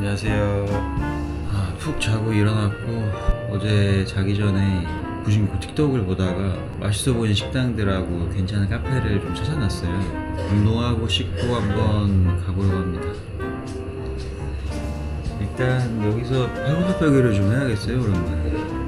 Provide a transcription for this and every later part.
안녕하세요. 푹 자고 일어났고 어제 자기 전에 부심고 틱톡을 보다가 맛있어 보이는 식당들하고 괜찮은 카페를 좀 찾아놨어요. 운동하고 씻고 한번 가보려고 합니다. 일단 여기서 팔굽혀펴기를 좀 해야겠어요, 오랜만에.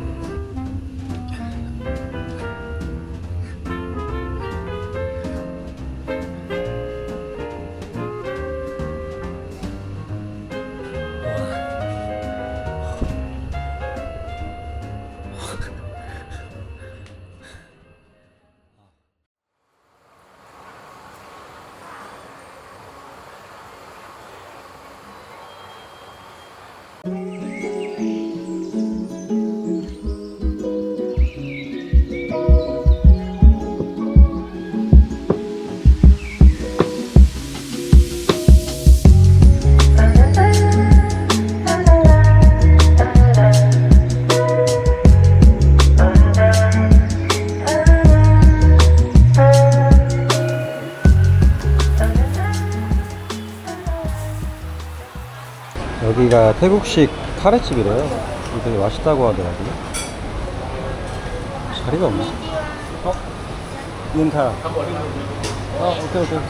여기가 태국식 카레집이래요. 이거 되게 맛있다고 하더라고요. 자리가 없지? 윤카. 오케이.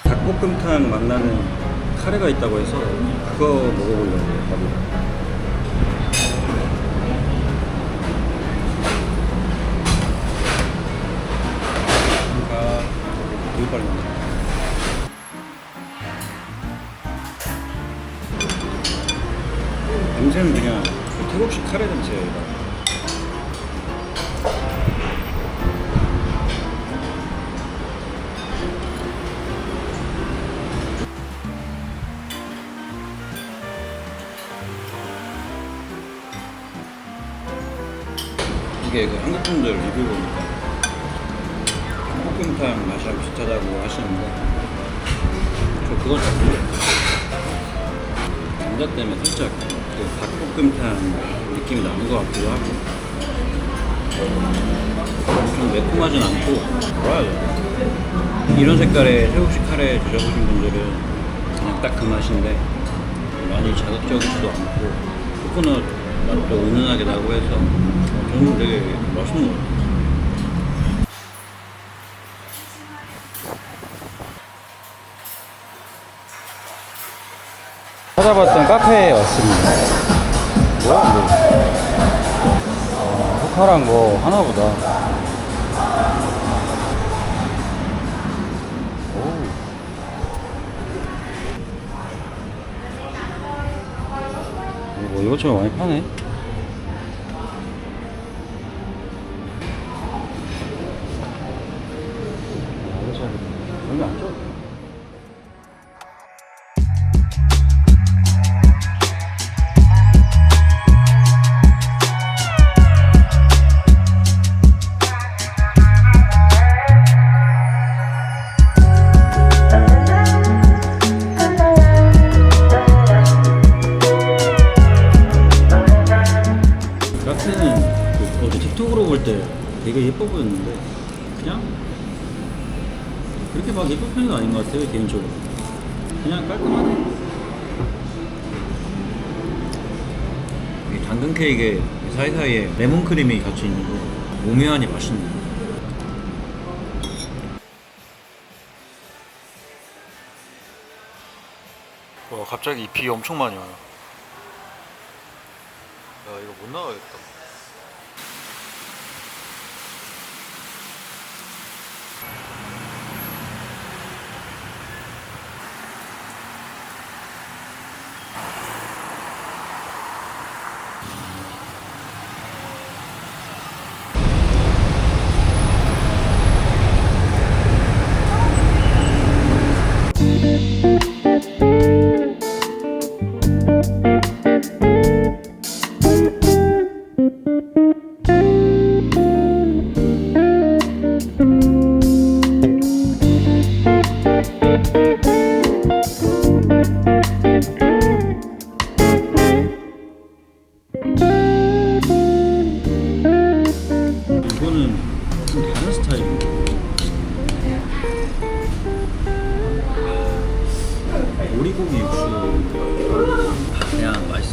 닭볶음탕 맛나는 카레가 있다고 해서 그거 먹어보려고 해요. 되게 빨리 나네. 냄새는 그냥 그 태국식 카레 냄새가. 이게 그 한국 분들 리뷰 보니까 닭볶음탕 맛이랑 비슷하다고 하시는데 저 그건 잘 모르겠어요. 감자 때문에 살짝 그 닭볶음탕 느낌이 나는 것 같기도 하고 좀 매콤하진 않고 뭐라 해야 되나? 이런 색깔의 태국식 카레 드셔보신 분들은 그냥 딱 그 맛인데 많이 자극적이지도 않고 코코넛 맛도 은은하게 나고 해서 저는 되게 맛있는 것 같아요. 찾아봤던 카페에 왔습니다. 뭐야, 호카랑 뭐 하나보다. 뭐 이것저것 많이 파네. 여기 안 줘. 어제 틱톡으로 볼 때 되게 예뻐 보였는데 그냥 그렇게 막 예쁜 편은 아닌 것 같아요, 개인적으로. 그냥 깔끔하네. 이 당근 케이크에 사이사이에 레몬 크림이 같이 있는 거 오묘하니 맛있네. 와, 갑자기 비 엄청 많이 와요. 야, 이거 못 나가겠다.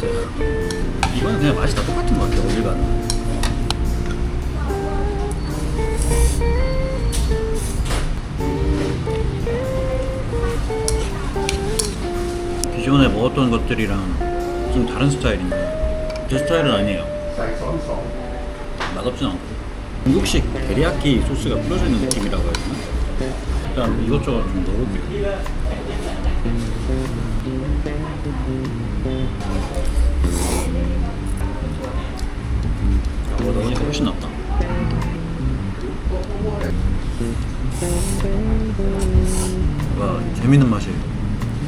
맛있어요. 이거는 그냥 맛이 다 똑같은 것 같아요. 어딜 가나. 기존에 먹었던 것들이랑 좀 다른 스타일인데 제 스타일은 아니에요. 맛없진 않고 중국식 데리야끼 소스가 뿌려져 있는 느낌이라고 해야 되나? 일단 이것저것 좀 넣어볼게요. 이거 넣으니까 훨씬 낫다. 와, 재밌는 맛이에요.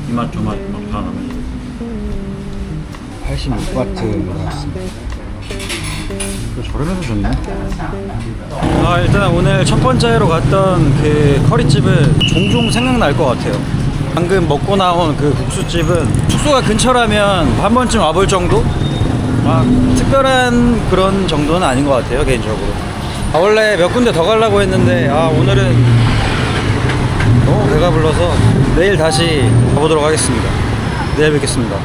이 맛 저 맛 막 다 나면서 86바트 나왔습니다. 저렴해서 좋네. 일단 오늘 첫 번째로 갔던 그 커리집은 종종 생각날 것 같아요. 방금 먹고 나온 그 국수집은 숙소가 근처라면 한 번쯤 와볼 정도? 특별한 그런 정도는 아닌 것 같아요, 개인적으로. 원래 몇 군데 더 가려고 했는데 오늘은 너무 배가 불러서 내일 다시 가보도록 하겠습니다. 내일 뵙겠습니다.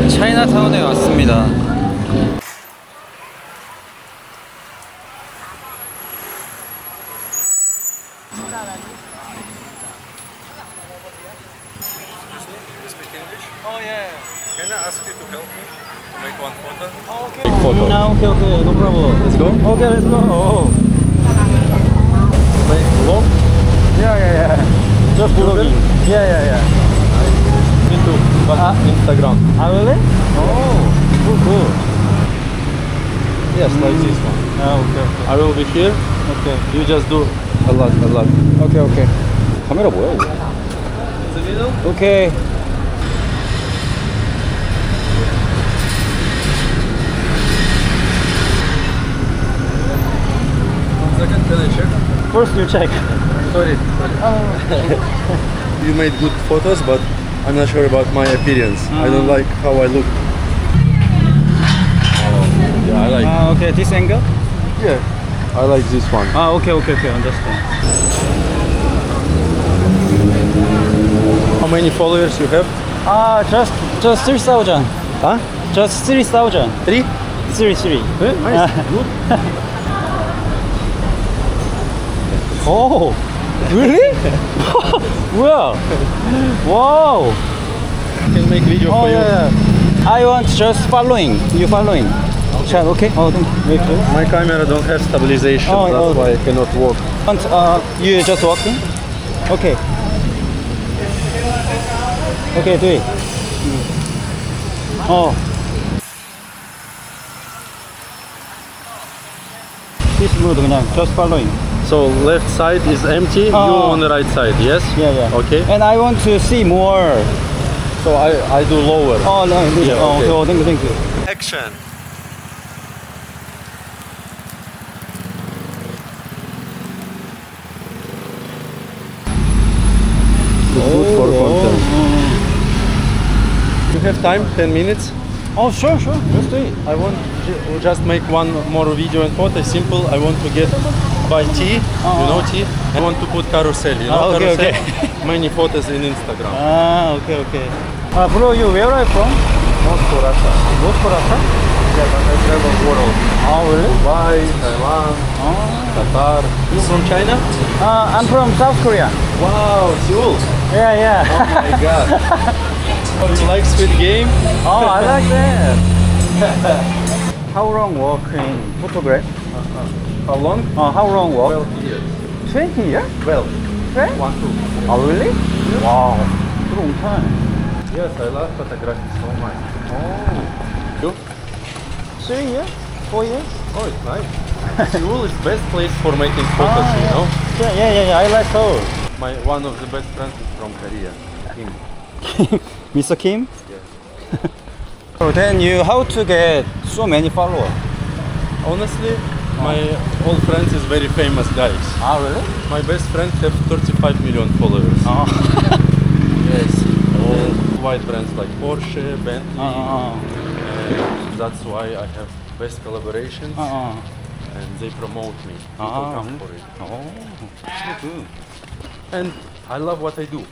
차이나타운에 왔습니다. Oh yeah. Can I ask you to help me to make one photo? Oh, okay. Okay, no problem. Let's go. Okay, let's go. Make vlog Yeah. Just vlogging. Yeah. into Instagram. Really? Oh, cool. Yes, like this one. Okay. I will be here. Okay. You just do a lot. Okay. 카메라 뭐야 이거? In the middle. Okay. One second, can I check? First you check. Sorry. You made good photos, but I'm not sure about my appearance. I don't like how I look. Yeah, I like. Okay, this angle? Yeah, I like this one. Okay, understand. How many followers you have? Just 3,000. Huh? Just 3,000. 3? 3. Nice. Good. Oh, really? 뭐야? Wow. Can make video for you. I want just following. You following? Okay. Thank you. Wait. My camera don't have stabilization. That's why I cannot walk. Want you just walking? Okay. Okay, do it. This mood 그냥 just following. So left side is empty. You on the right side. Yes. Yeah. Okay. And I want to see more. So I do lower. No, Yeah, okay. thank you. Action. Good for content. You have time? 10 minutes? Sure. Let's do it. I want just make one more video and photo. Simple. I want to get buy tea. You know tea. I want to put carousel. You know Okay, carousel. Many photos in Instagram. Okay. Bro, you where are you from? Moscow, Russia. Moscow, Russia? Yeah, but I travel world. Really? Dubai, Taiwan, Qatar. You from China? I'm from South Korea. Wow, Seoul. Yeah. Oh my god. You like Squid Game? I like that. How long work in photograph? How long? How long work? 12 years. 20 years? 12. 12? 1, 2. Oh, really? Wow. That's a long time. Yes, I love photography so much. Oh. You? 3 years? 4 years? Oh, it's nice. Seoul is best place for making photos, you know. Yeah. I like Seoul. One of the best friends is from Korea. Him. Mr. Kim? Yes. So then you how to get so many followers? Honestly, my old friends is very famous guys. Ah, really? My best friend have 35 million followers. Oh. Yes. And white brands like Porsche, Bentley. Uh-uh. And that's why I have best collaborations. Uh-uh. And they promote me. People come for it. Oh, so good. And I love what I do.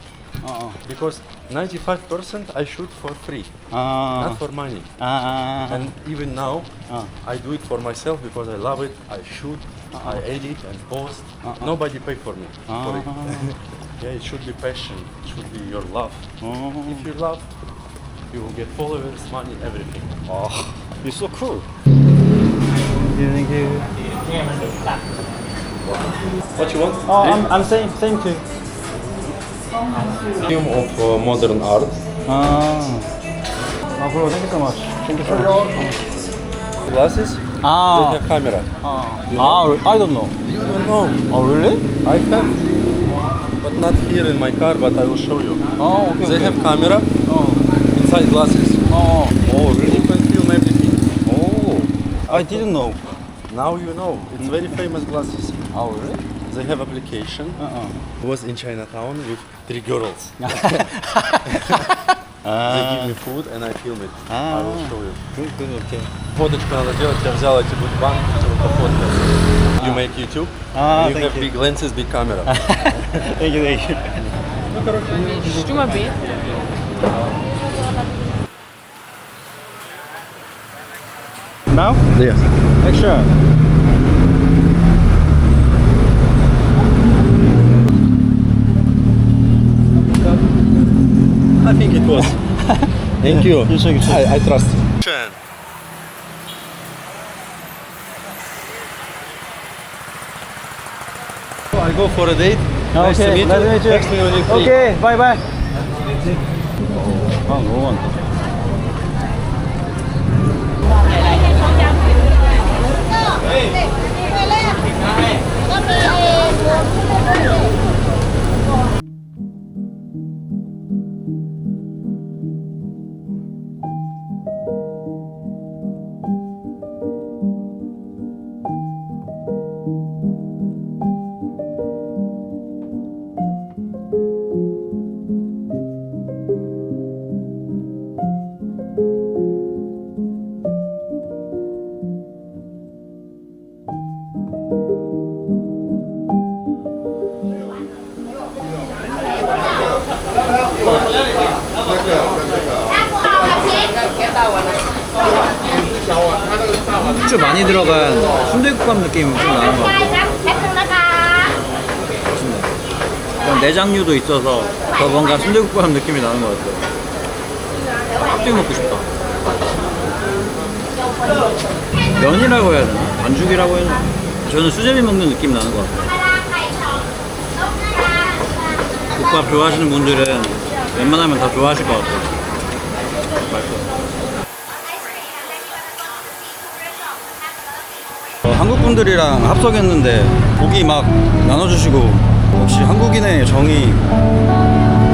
Uh-uh. Because 95% I shoot for free, Ah. not for money. Ah. And even now, Ah. I do it for myself because I love it. I shoot, I edit and post. Nobody pay for me for it. Yeah, it should be passion. It should be your love. Oh. If you love, you will get followers, money, everything. Oh, you're so cool. Thank you. What you want? Oh, I'm same too. Museum of modern art. Bro, thank you so much. Thank you so much. Glasses. They Ah. have camera. I don't know. You don't know. Oh, really? I have, but not here in my car. But I will show you. Oh, okay. They okay. have camera Oh. inside glasses. Oh. Oh, really? You can film everything. Oh. I didn't know. Now you know. It's very famous glasses. Oh, really? They have application. I was in Chinatown with 3 girls. They give me food and I film it. I will show you. Good, okay. Фоточку надо делать, я взял эти вот банки, чтобы пофоткать. You make YouTube, Ah, and you thank have you. big lenses, big camera. Thank you, thank you. Now? Yeah. Action. I think it was. Thank you. I trust you. I go for a date. Nice to meet you. nice to meet you. Text me when you're free. Okay, bye bye. 아, 너무 많다. 후추 많이 들어간 순대국밥 느낌 좀 나는 것 같아요. 그냥 내장류도 있어서 더 뭔가 순대국밥 느낌이 나는 것 같아요. 깍두기 먹고 싶다. 면이라고 해야 되나? 반죽이라고 해야 되나? 저는 수제비 먹는 느낌 나는 것 같아요. 국밥 좋아하시는 분들은 웬만하면 다 좋아하실 것 같아요. 맛있어요. 한국 분들이랑 합석했는데 고기 막 나눠주시고 역시 한국인의 정이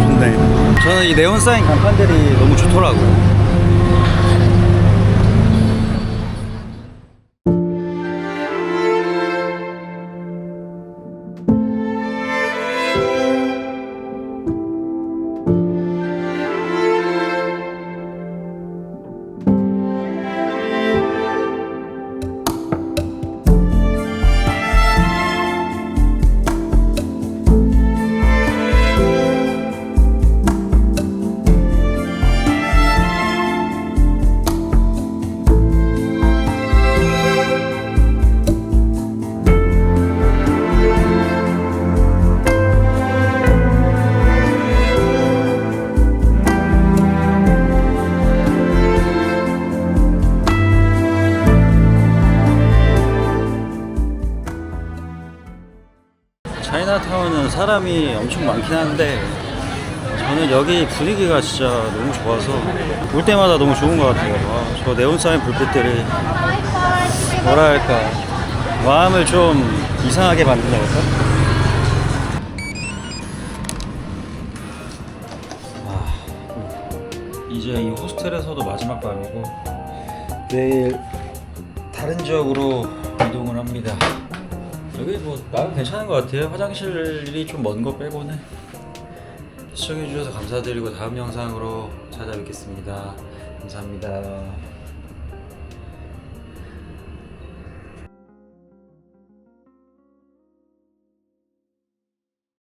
좋네. 저는 이 네온 사인 간판들이 너무 좋더라고요. 차이나타운은 사람이 엄청 많긴 한데 저는 여기 분위기가 진짜 너무 좋아서 올 때마다 너무 좋은 것 같아요. 저 네온 사인 불빛들이 뭐랄까 마음을 좀 이상하게 만든다 할까? 이제 이 호스텔에서도 마지막 밤이고 내일 다른 지역으로 이동을 합니다. 여기 뭐 나름 괜찮은 것 같아요. 화장실이 좀 먼 거 빼고는. 시청해주셔서 감사드리고 다음 영상으로 찾아뵙겠습니다. 감사합니다.